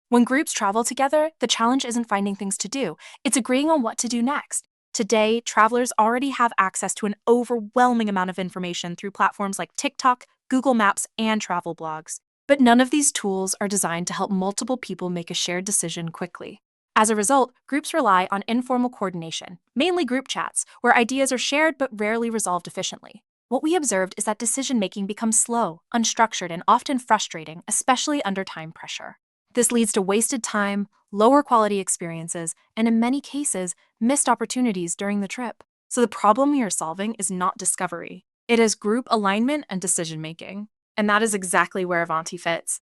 When groups travel together, the challenge isn't finding things to do, it's agreeing on what to do next. Today, travelers already have access to an overwhelming amount of information through platforms like TikTok, Google Maps, and travel blogs. But none of these tools are designed to help multiple people make a shared decision quickly. As a result, groups rely on informal coordination, mainly group chats, where ideas are shared but rarely resolved efficiently. What we observed is that decision making becomes slow, unstructured, and often frustrating, especially under time pressure. This leads to wasted time, lower quality experiences, and in many cases, missed opportunities during the trip. So the problem we are solving is not discovery. It is group alignment and decision making. And that is exactly where Avanti fits.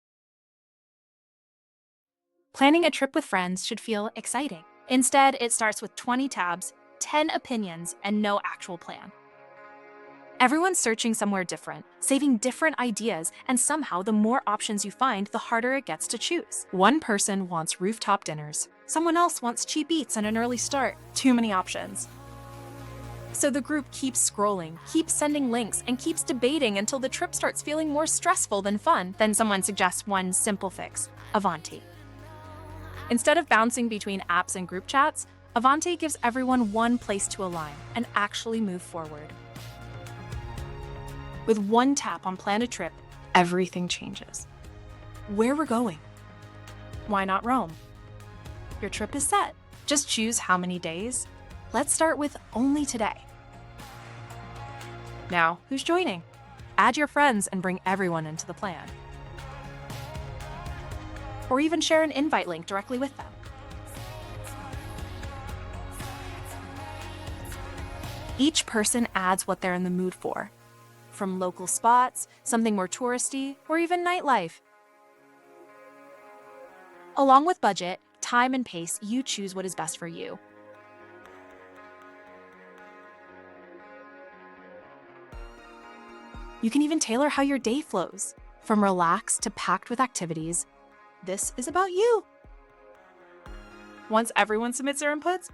Planning a trip with friends should feel exciting. Instead, it starts with 20 tabs, 10 opinions, and no actual plan. Everyone's searching somewhere different, saving different ideas, and somehow the more options you find, the harder it gets to choose. One person wants rooftop dinners. Someone else wants cheap eats and an early start. Too many options. So the group keeps scrolling, keeps sending links, and keeps debating until the trip starts feeling more stressful than fun. Then someone suggests one simple fix: Avanti. Instead of bouncing between apps and group chats, Avanti gives everyone one place to align and actually move forward. With one tap on Plan a Trip, everything changes. Where we're going? Why not Rome? Your trip is set. Just choose how many days. Let's start with only today. Now, who's joining? Add your friends and bring everyone into the plan. Or even share an invite link directly with them. Each person adds what they're in the mood for, from local spots, something more touristy, or even nightlife. Along with budget, time, and pace, you choose what is best for you. You can even tailor how your day flows, from relaxed to packed with activities. This is about you. Once everyone submits their inputs,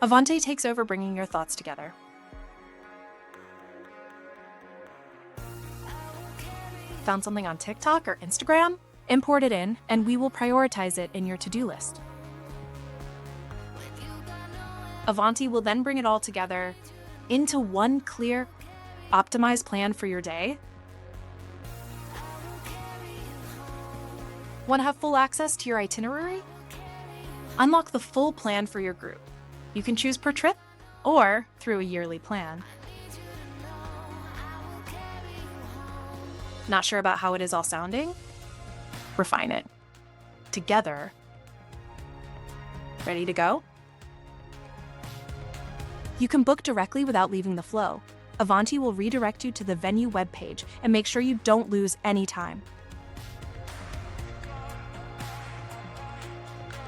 Avanti takes over bringing your thoughts together. Found something on TikTok or Instagram? Import it in, and we will prioritize it in your to-do list. Avanti will then bring it all together into one clear, optimized plan for your day. Want to have full access to your itinerary? Unlock the full plan for your group. You can choose per trip or through a yearly plan. Not sure about how it is all sounding? Refine it. Together. Ready to go? You can book directly without leaving the flow. Avanti will redirect you to the venue webpage and make sure you don't lose any time.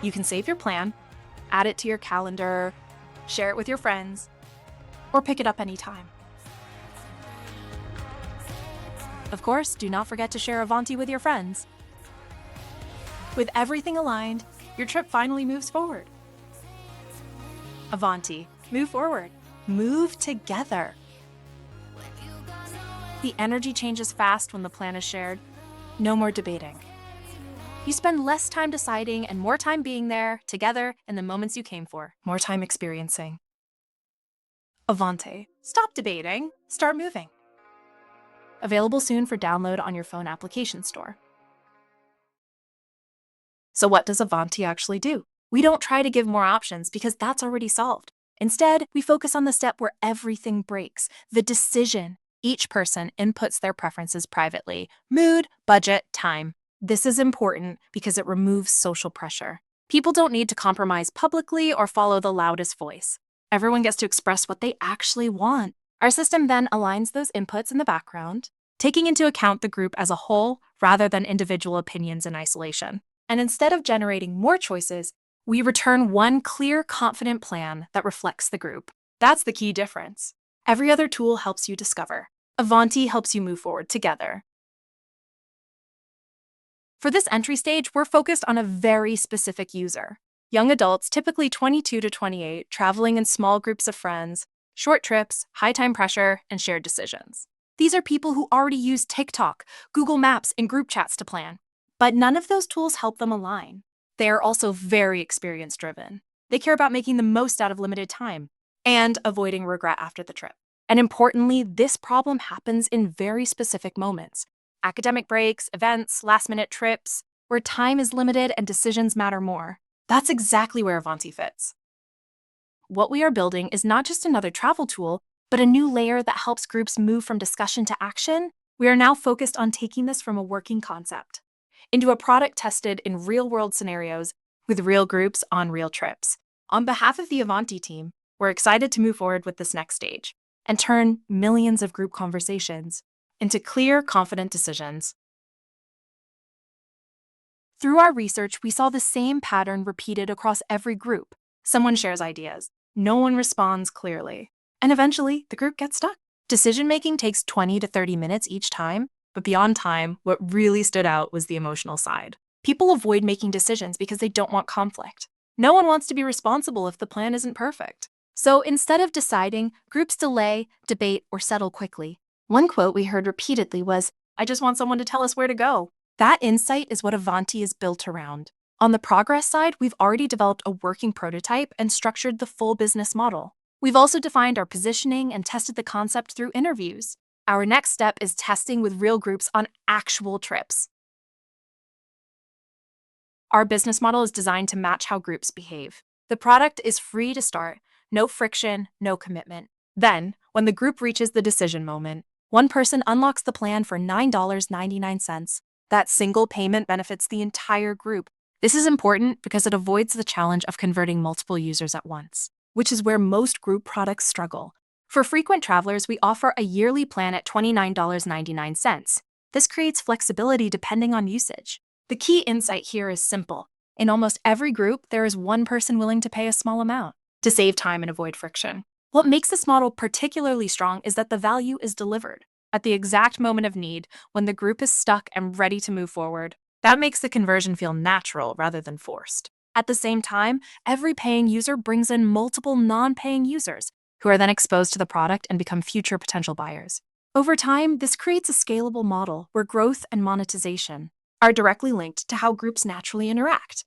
You can save your plan, add it to your calendar, share it with your friends, or pick it up anytime. Of course, do not forget to share Avanti with your friends. With everything aligned, your trip finally moves forward. Avanti, move forward. Move together. The energy changes fast when the plan is shared. No more debating. You spend less time deciding and more time being there, together, in the moments you came for. More time experiencing. Avanti. Stop debating. Start moving. Available soon for download on your phone application store. So what does Avanti actually do? We don't try to give more options because that's already solved. Instead, we focus on the step where everything breaks, the decision. Each person inputs their preferences privately: mood, budget, time. This is important because it removes social pressure. People don't need to compromise publicly or follow the loudest voice. Everyone gets to express what they actually want. Our system then aligns those inputs in the background, taking into account the group as a whole rather than individual opinions in isolation. And instead of generating more choices, we return one clear, confident plan that reflects the group. That's the key difference. Every other tool helps you discover. Avanti helps you move forward together. For this entry stage, we're focused on a very specific user. Young adults, typically 22 to 28, traveling in small groups of friends, short trips, high time pressure, and shared decisions. These are people who already use TikTok, Google Maps, and group chats to plan. But none of those tools help them align. They are also very experience-driven. They care about making the most out of limited time and avoiding regret after the trip. And importantly, this problem happens in very specific moments. Academic breaks, events, last-minute trips, where time is limited and decisions matter more. That's exactly where Avanti fits. What we are building is not just another travel tool, but a new layer that helps groups move from discussion to action. We are now focused on taking this from a working concept into a product tested in real-world scenarios with real groups on real trips. On behalf of the Avanti team, we're excited to move forward with this next stage and turn millions of group conversations into clear, confident decisions. Through our research, we saw the same pattern repeated across every group. Someone shares ideas, no one responds clearly, and eventually the group gets stuck. Decision-making takes 20 to 30 minutes each time, but beyond time, what really stood out was the emotional side. People avoid making decisions because they don't want conflict. No one wants to be responsible if the plan isn't perfect. So instead of deciding, groups delay, debate, or settle quickly. One quote we heard repeatedly was, "I just want someone to tell us where to go." That insight is what Avanti is built around. On the progress side, we've already developed a working prototype and structured the full business model. We've also defined our positioning and tested the concept through interviews. Our next step is testing with real groups on actual trips. Our business model is designed to match how groups behave. The product is free to start, no friction, no commitment. Then, when the group reaches the decision moment, one person unlocks the plan for $9.99. That single payment benefits the entire group. This is important because it avoids the challenge of converting multiple users at once, which is where most group products struggle. For frequent travelers, we offer a yearly plan at $29.99. This creates flexibility depending on usage. The key insight here is simple. In almost every group, there is one person willing to pay a small amount to save time and avoid friction. What makes this model particularly strong is that the value is delivered at the exact moment of need when the group is stuck and ready to move forward. That makes the conversion feel natural rather than forced. At the same time, every paying user brings in multiple non-paying users who are then exposed to the product and become future potential buyers. Over time, this creates a scalable model where growth and monetization are directly linked to how groups naturally interact.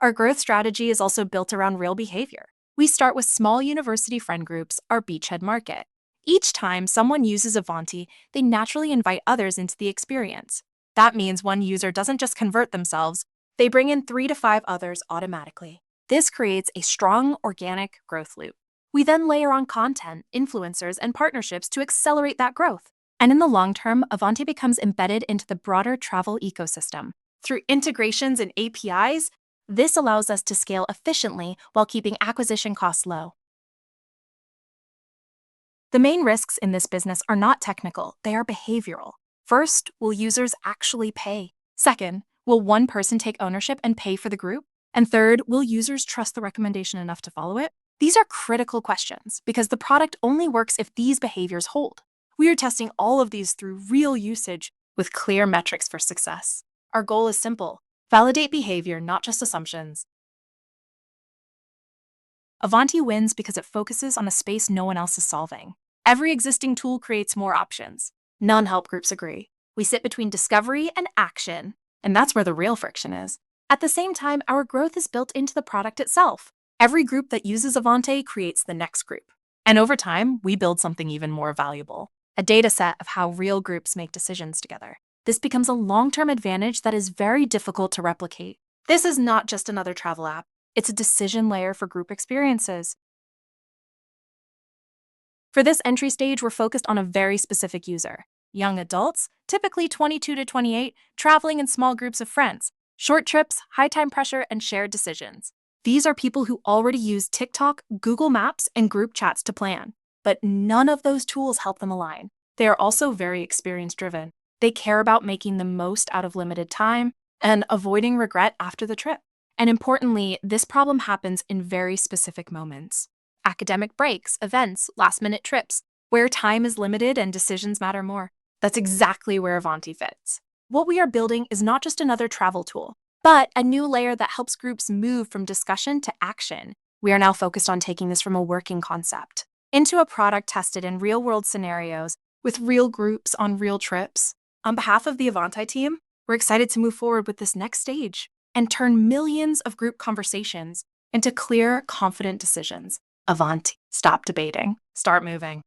Our growth strategy is also built around real behavior. We start with small university friend groups, our beachhead market. Each time someone uses Avanti, they naturally invite others into the experience. That means one user doesn't just convert themselves, they bring in 3 to 5 others automatically. This creates a strong, organic growth loop. We then layer on content, influencers, and partnerships to accelerate that growth. And in the long term, Avanti becomes embedded into the broader travel ecosystem. Through integrations and APIs, this allows us to scale efficiently while keeping acquisition costs low. The main risks in this business are not technical, they are behavioral. First, will users actually pay? Second, will one person take ownership and pay for the group? And third, will users trust the recommendation enough to follow it? These are critical questions because the product only works if these behaviors hold. We are testing all of these through real usage with clear metrics for success. Our goal is simple: validate behavior, not just assumptions. Avanti wins because it focuses on a space no one else is solving. Every existing tool creates more options. None help groups agree. We sit between discovery and action, and that's where the real friction is. At the same time, our growth is built into the product itself. Every group that uses Avanti creates the next group. And over time, we build something even more valuable: a data set of how real groups make decisions together. This becomes a long-term advantage that is very difficult to replicate. This is not just another travel app. It's a decision layer for group experiences. For this entry stage, we're focused on a very specific user: young adults, typically 22 to 28, traveling in small groups of friends, short trips, high time pressure, and shared decisions. These are people who already use TikTok, Google Maps, and group chats to plan, but none of those tools help them align. They are also very experience-driven. They care about making the most out of limited time and avoiding regret after the trip. And importantly, this problem happens in very specific moments: academic breaks, events, last-minute trips, where time is limited and decisions matter more. That's exactly where Avanti fits. What we are building is not just another travel tool, but a new layer that helps groups move from discussion to action. We are now focused on taking this from a working concept into a product tested in real-world scenarios with real groups on real trips. On behalf of the Avanti team, We're excited to move forward with this next stage and turn millions of group conversations into clear, confident decisions. Avanti. Stop debating. Start moving.